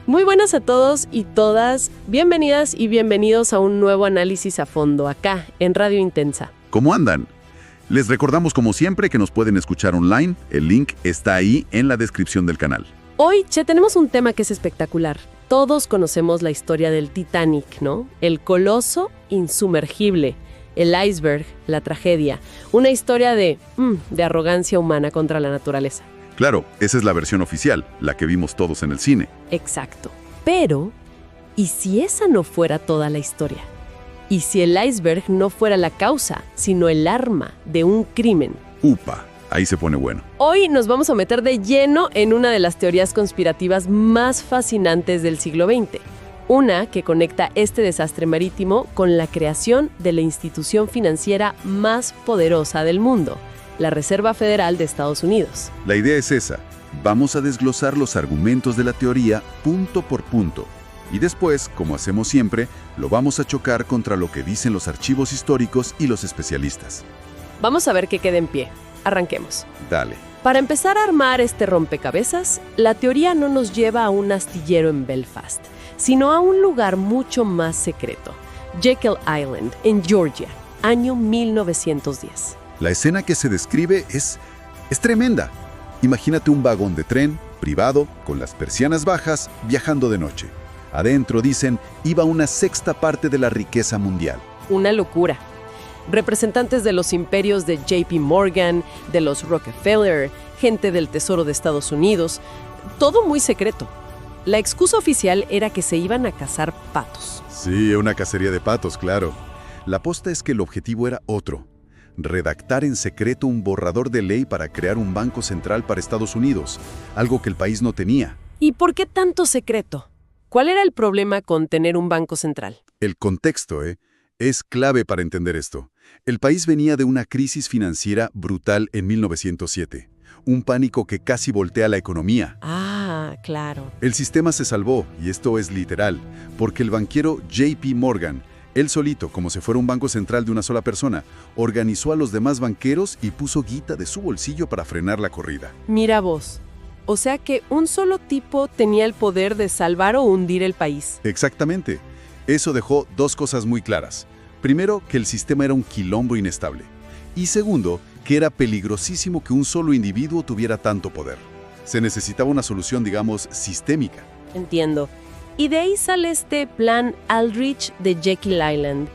Muy buenas a todos y todas. Bienvenidas y bienvenidos a un nuevo análisis a fondo acá en Radio Intensa. ¿Cómo andan? Les recordamos como siempre que nos pueden escuchar online. El link está ahí en la descripción del canal. Hoy, tenemos un tema que es espectacular. Todos conocemos la historia del Titanic, ¿no? El coloso insumergible, el iceberg, la tragedia. Una historia de arrogancia humana contra la naturaleza. Claro, esa es la versión oficial, la que vimos todos en el cine. Exacto. Pero, ¿y si esa no fuera toda la historia? ¿Y si el iceberg no fuera la causa, sino el arma de un crimen? ¡Upa! Ahí se pone bueno. Hoy nos vamos a meter de lleno en una de las teorías conspirativas más fascinantes del siglo XX. Una que conecta este desastre marítimo con la creación de la institución financiera más poderosa del mundo, la Reserva Federal de Estados Unidos. La idea es esa. Vamos a desglosar los argumentos de la teoría punto por punto. Y después, como hacemos siempre, lo vamos a chocar contra lo que dicen los archivos históricos y los especialistas. Vamos a ver qué queda en pie. Arranquemos. Dale. Para empezar a armar este rompecabezas, la teoría no nos lleva a un astillero en Belfast, sino a un lugar mucho más secreto, Jekyll Island, en Georgia, año 1910. La escena que se describe es tremenda. Imagínate un vagón de tren, privado, con las persianas bajas, viajando de noche. Adentro, dicen, iba una sexta parte de la riqueza mundial. Una locura. Representantes de los imperios de JP Morgan, de los Rockefeller, gente del Tesoro de Estados Unidos, todo muy secreto. La excusa oficial era que se iban a cazar patos. Sí, una cacería de patos, claro. La posta es que el objetivo era otro. Redactar en secreto un borrador de ley para crear un banco central para Estados Unidos, algo que el país no tenía. ¿Y por qué tanto secreto? ¿Cuál era el problema con tener un banco central? El contexto, es clave para entender esto. El país venía de una crisis financiera brutal en 1907, un pánico que casi voltea la economía. Ah, claro. El sistema se salvó, y esto es literal, porque el banquero JP Morgan, él solito, como si fuera un banco central de una sola persona, organizó a los demás banqueros y puso guita de su bolsillo para frenar la corrida. Mira vos. O sea que un solo tipo tenía el poder de salvar o hundir el país. Exactamente. Eso dejó dos cosas muy claras. Primero, que el sistema era un quilombo inestable. Y segundo, que era peligrosísimo que un solo individuo tuviera tanto poder. Se necesitaba una solución, digamos, sistémica. Entiendo. Y de ahí sale este plan Aldrich de Jekyll Island.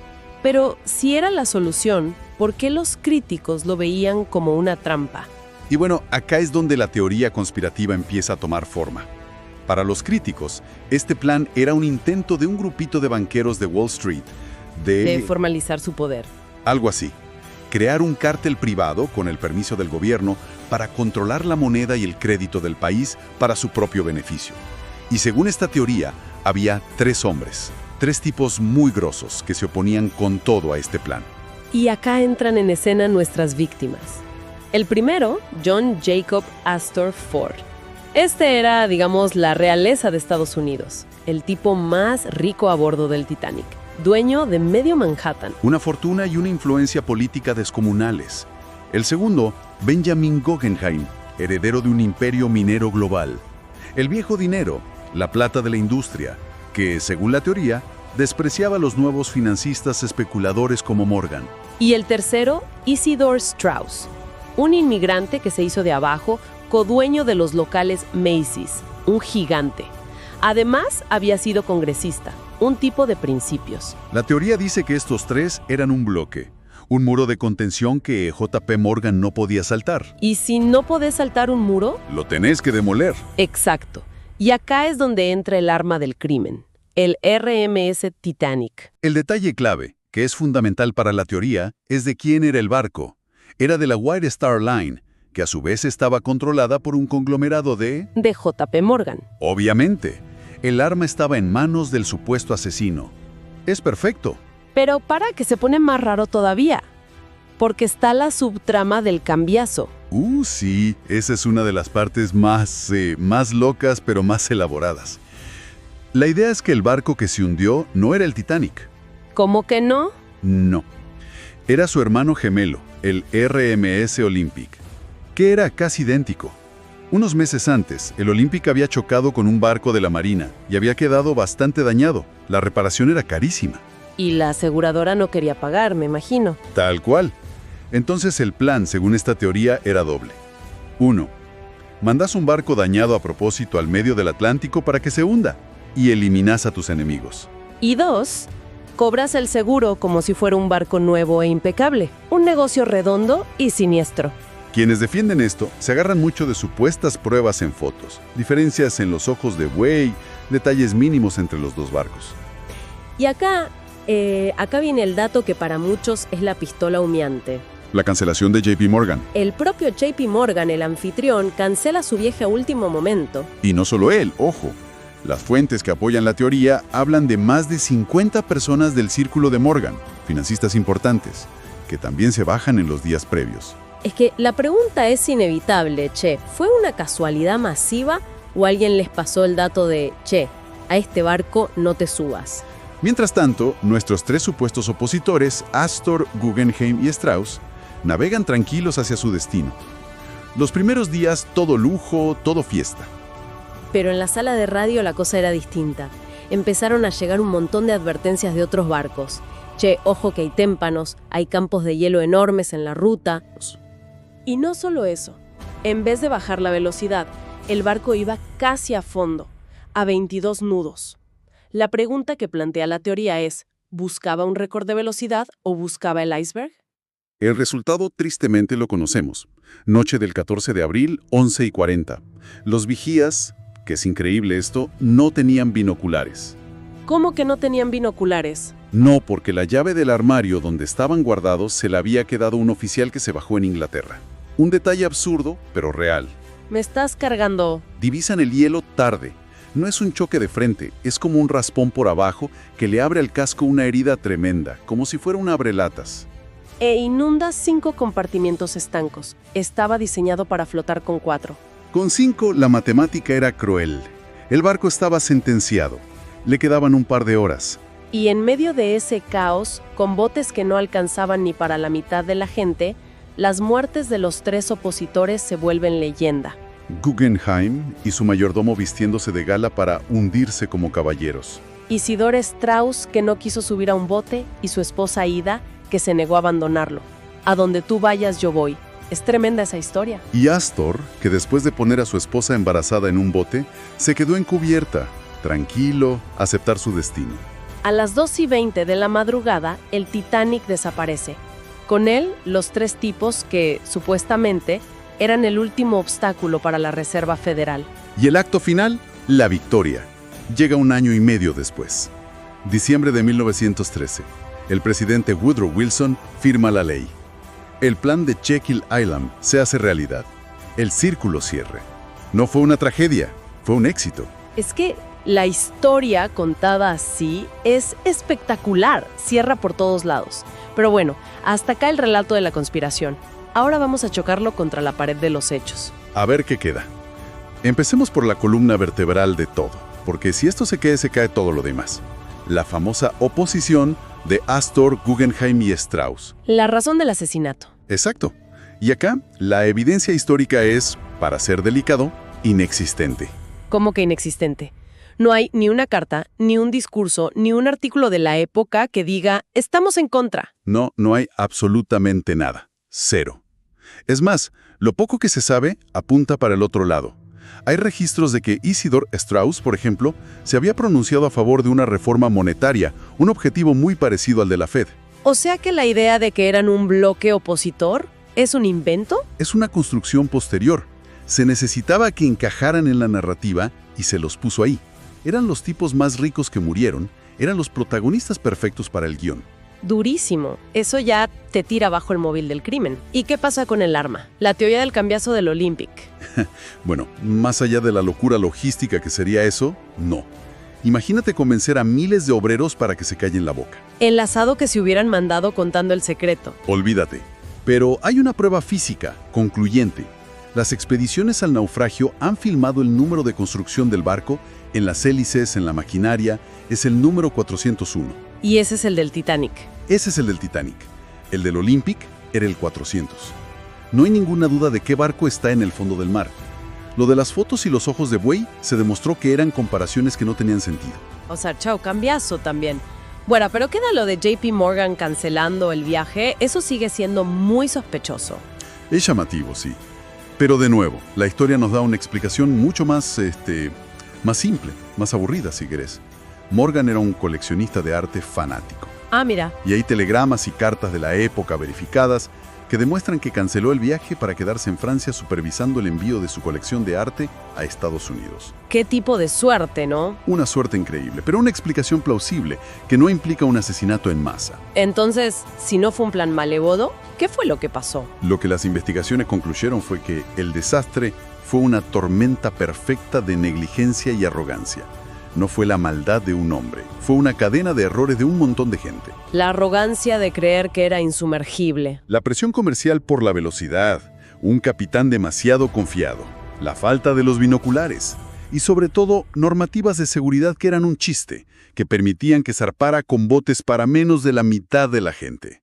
Pero si era la solución, ¿por qué los críticos lo veían como una trampa? Y bueno, acá es donde la teoría conspirativa empieza a tomar forma. Para los críticos, este plan era un intento de un grupito de banqueros de Wall Street de formalizar su poder. Algo así. Crear un cártel privado, con el permiso del gobierno, para controlar la moneda y el crédito del país para su propio beneficio. Y según esta teoría, había tres hombres, tres tipos muy grosos que se oponían con todo a este plan. Y acá entran en escena nuestras víctimas. El primero, John Jacob Astor Ford. Este era, digamos, la realeza de Estados Unidos, el tipo más rico a bordo del Titanic, dueño de medio Manhattan. Una fortuna y una influencia política descomunales. El segundo, Benjamin Guggenheim, heredero de un imperio minero global. El viejo dinero, la plata de la industria, que, según la teoría, despreciaba a los nuevos financistas especuladores como Morgan. Y el tercero, Isidor Straus, un inmigrante que se hizo de abajo, codueño de los locales Macy's, un gigante. Además, había sido congresista, un tipo de principios. La teoría dice que estos tres eran un bloque, un muro de contención que JP Morgan no podía saltar. ¿Y si no podés saltar un muro? Lo tenés que demoler. Exacto. Y acá es donde entra el arma del crimen, el RMS Titanic. El detalle clave, que es fundamental para la teoría, es de quién era el barco. Era de la White Star Line, que a su vez estaba controlada por un conglomerado de JP Morgan. Obviamente, el arma estaba en manos del supuesto asesino. Es perfecto. Pero para que se pone más raro todavía, porque está la subtrama del cambiazo. Sí, esa es una de las partes más locas, pero más elaboradas. La idea es que el barco que se hundió no era el Titanic. ¿Cómo que no? No. Era su hermano gemelo, el RMS Olympic, que era casi idéntico. Unos meses antes, el Olympic había chocado con un barco de la Marina y había quedado bastante dañado. La reparación era carísima. Y la aseguradora no quería pagar, me imagino. Tal cual. Entonces el plan, según esta teoría, era doble. 1. Mandas un barco dañado a propósito al medio del Atlántico para que se hunda y eliminas a tus enemigos. Y 2, cobras el seguro como si fuera un barco nuevo e impecable. Un negocio redondo y siniestro. Quienes defienden esto se agarran mucho de supuestas pruebas en fotos, diferencias en los ojos de buey, detalles mínimos entre los dos barcos. Y acá viene el dato que para muchos es la pistola humeante. La cancelación de JP Morgan. El propio JP Morgan, el anfitrión, cancela su viaje a último momento. Y no solo él, ojo. Las fuentes que apoyan la teoría hablan de más de 50 personas del círculo de Morgan, financistas importantes, que también se bajan en los días previos. Es que la pregunta es inevitable, ¿fue una casualidad masiva o alguien les pasó el dato de, a este barco no te subas? Mientras tanto, nuestros tres supuestos opositores, Astor, Guggenheim y Strauss, navegan tranquilos hacia su destino. Los primeros días, todo lujo, todo fiesta. Pero en la sala de radio la cosa era distinta. Empezaron a llegar un montón de advertencias de otros barcos. Ojo que hay témpanos, hay campos de hielo enormes en la ruta. Y no solo eso. En vez de bajar la velocidad, el barco iba casi a fondo, a 22 nudos. La pregunta que plantea la teoría es, ¿buscaba un récord de velocidad o buscaba el iceberg? El resultado tristemente lo conocemos. Noche del 14 de abril, 11:40. Los vigías, que es increíble esto, no tenían binoculares. ¿Cómo que no tenían binoculares? No, porque la llave del armario donde estaban guardados se la había quedado un oficial que se bajó en Inglaterra. Un detalle absurdo, pero real. Me estás cargando. Divisan el hielo tarde. No es un choque de frente, es como un raspón por abajo que le abre al casco una herida tremenda, como si fuera un abrelatas. E inunda 5 compartimientos estancos. Estaba diseñado para flotar con 4. Con 5, la matemática era cruel. El barco estaba sentenciado. Le quedaban un par de horas. Y en medio de ese caos, con botes que no alcanzaban ni para la mitad de la gente, las muertes de los 3 opositores se vuelven leyenda. Guggenheim y su mayordomo vistiéndose de gala para hundirse como caballeros. Isidore Strauss, que no quiso subir a un bote, y su esposa Ida, que se negó a abandonarlo. A donde tú vayas, yo voy. Es tremenda esa historia. Y Astor, que después de poner a su esposa embarazada en un bote, se quedó en cubierta, tranquilo, a aceptar su destino. A las 2:20 de la madrugada, el Titanic desaparece. Con él, los 3 tipos que, supuestamente, eran el último obstáculo para la Reserva Federal. Y el acto final, la victoria. Llega un año y medio después. Diciembre de 1913. El presidente Woodrow Wilson firma la ley. El plan de Jekyll Island se hace realidad. El círculo cierre. No fue una tragedia, fue un éxito. Es que la historia contada así es espectacular, cierra por todos lados. Pero bueno, hasta acá el relato de la conspiración. Ahora vamos a chocarlo contra la pared de los hechos. A ver qué queda. Empecemos por la columna vertebral de todo, porque si esto se cae todo lo demás. La famosa oposición de Astor, Guggenheim y Strauss. La razón del asesinato. Exacto. Y acá, la evidencia histórica es, para ser delicado, inexistente. ¿Cómo que inexistente? No hay ni una carta, ni un discurso, ni un artículo de la época que diga, estamos en contra. No hay absolutamente nada. Cero. Es más, lo poco que se sabe apunta para el otro lado. Hay registros de que Isidore Strauss, por ejemplo, se había pronunciado a favor de una reforma monetaria, un objetivo muy parecido al de la Fed. O sea que la idea de que eran un bloque opositor, ¿es un invento? Es una construcción posterior. Se necesitaba que encajaran en la narrativa y se los puso ahí. Eran los tipos más ricos que murieron, eran los protagonistas perfectos para el guión. Durísimo. Eso ya te tira bajo el móvil del crimen. ¿Y qué pasa con el arma? La teoría del cambiazo del Olympic. Bueno, más allá de la locura logística que sería eso, no. Imagínate convencer a miles de obreros para que se callen la boca. Enlazado que se hubieran mandado contando el secreto. Olvídate. Pero hay una prueba física, concluyente. Las expediciones al naufragio han filmado el número de construcción del barco, en las hélices, en la maquinaria, es el número 401. Y ese es el del Titanic. Ese es el del Titanic. El del Olympic era el 400. No hay ninguna duda de qué barco está en el fondo del mar. Lo de las fotos y los ojos de buey se demostró que eran comparaciones que no tenían sentido. O sea, chao, cambiazo también. Bueno, pero queda lo de JP Morgan cancelando el viaje. Eso sigue siendo muy sospechoso. Es llamativo, sí. Pero de nuevo, la historia nos da una explicación mucho más, más simple, más aburrida, si querés. Morgan era un coleccionista de arte fanático. Ah, mira. Y hay telegramas y cartas de la época verificadas que demuestran que canceló el viaje para quedarse en Francia supervisando el envío de su colección de arte a Estados Unidos. Qué tipo de suerte, ¿no? Una suerte increíble, pero una explicación plausible que no implica un asesinato en masa. Entonces, si no fue un plan malévolo, ¿qué fue lo que pasó? Lo que las investigaciones concluyeron fue que el desastre fue una tormenta perfecta de negligencia y arrogancia. No fue la maldad de un hombre, fue una cadena de errores de un montón de gente. La arrogancia de creer que era insumergible. La presión comercial por la velocidad, un capitán demasiado confiado, la falta de los binoculares y sobre todo normativas de seguridad que eran un chiste, que permitían que zarpara con botes para menos de la mitad de la gente.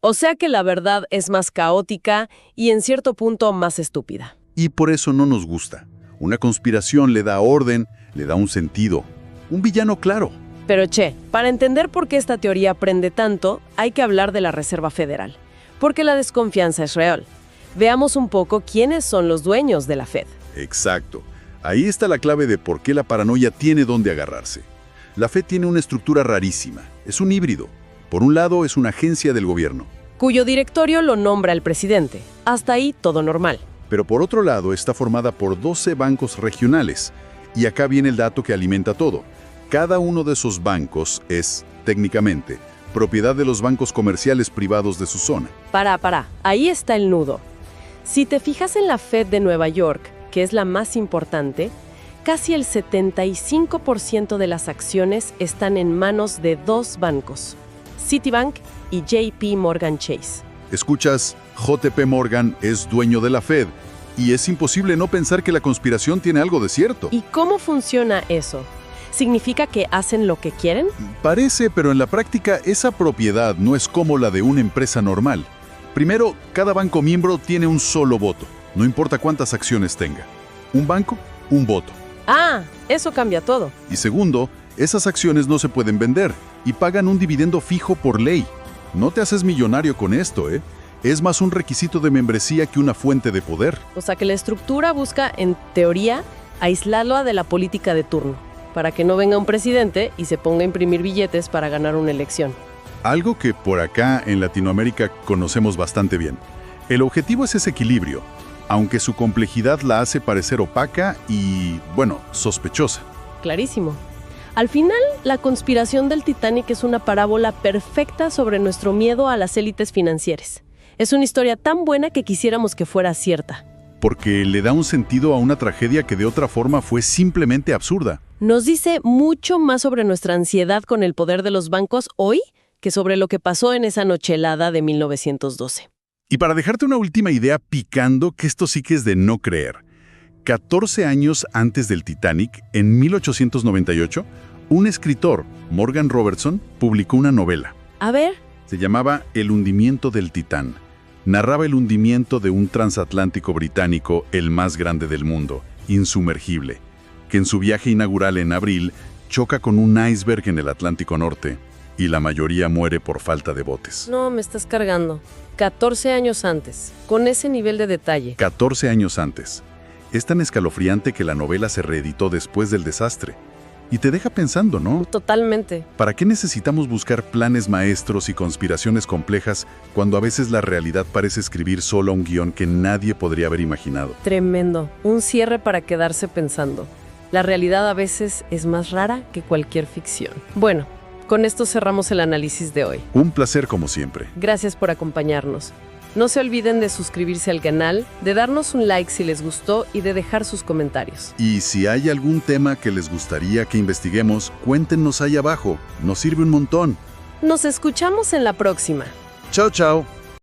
O sea que la verdad es más caótica y en cierto punto más estúpida. Y por eso no nos gusta. Una conspiración le da orden, le da un sentido, un villano claro. Pero para entender por qué esta teoría prende tanto, hay que hablar de la Reserva Federal, porque la desconfianza es real. Veamos un poco quiénes son los dueños de la Fed. Exacto. Ahí está la clave de por qué la paranoia tiene dónde agarrarse. La Fed tiene una estructura rarísima. Es un híbrido. Por un lado, es una agencia del gobierno, cuyo directorio lo nombra el presidente. Hasta ahí todo normal. Pero por otro lado, está formada por 12 bancos regionales. Y acá viene el dato que alimenta todo. Cada uno de esos bancos es, técnicamente, propiedad de los bancos comerciales privados de su zona. Para. Ahí está el nudo. Si te fijas en la Fed de Nueva York, que es la más importante, casi el 75% de las acciones están en manos de 2 bancos, Citibank y JP Morgan Chase. Escuchas, JP Morgan es dueño de la Fed. Y es imposible no pensar que la conspiración tiene algo de cierto. ¿Y cómo funciona eso? ¿Significa que hacen lo que quieren? Parece, pero en la práctica esa propiedad no es como la de una empresa normal. Primero, cada banco miembro tiene un solo voto, no importa cuántas acciones tenga. Un banco, un voto. Ah, eso cambia todo. Y segundo, esas acciones no se pueden vender y pagan un dividendo fijo por ley. No te haces millonario con esto, ¿eh? Es más un requisito de membresía que una fuente de poder. O sea que la estructura busca, en teoría, aislarlo de la política de turno, para que no venga un presidente y se ponga a imprimir billetes para ganar una elección. Algo que por acá en Latinoamérica conocemos bastante bien. El objetivo es ese equilibrio, aunque su complejidad la hace parecer opaca y, bueno, sospechosa. Clarísimo. Al final, la conspiración del Titanic es una parábola perfecta sobre nuestro miedo a las élites financieras. Es una historia tan buena que quisiéramos que fuera cierta. Porque le da un sentido a una tragedia que de otra forma fue simplemente absurda. Nos dice mucho más sobre nuestra ansiedad con el poder de los bancos hoy que sobre lo que pasó en esa noche helada de 1912. Y para dejarte una última idea picando, que esto sí que es de no creer. 14 años antes del Titanic, en 1898, un escritor, Morgan Robertson, publicó una novela. A ver. Se llamaba El hundimiento del Titán. Narraba el hundimiento de un transatlántico británico, el más grande del mundo, insumergible, que en su viaje inaugural en abril choca con un iceberg en el Atlántico Norte y la mayoría muere por falta de botes. No, me estás cargando. 14 años antes, con ese nivel de detalle. 14 años antes. Es tan escalofriante que la novela se reeditó después del desastre. Y te deja pensando, ¿no? Totalmente. ¿Para qué necesitamos buscar planes maestros y conspiraciones complejas cuando a veces la realidad parece escribir solo un guión que nadie podría haber imaginado? Tremendo. Un cierre para quedarse pensando. La realidad a veces es más rara que cualquier ficción. Bueno, con esto cerramos el análisis de hoy. Un placer como siempre. Gracias por acompañarnos. No se olviden de suscribirse al canal, de darnos un like si les gustó y de dejar sus comentarios. Y si hay algún tema que les gustaría que investiguemos, cuéntenos ahí abajo. Nos sirve un montón. Nos escuchamos en la próxima. Chao, chao.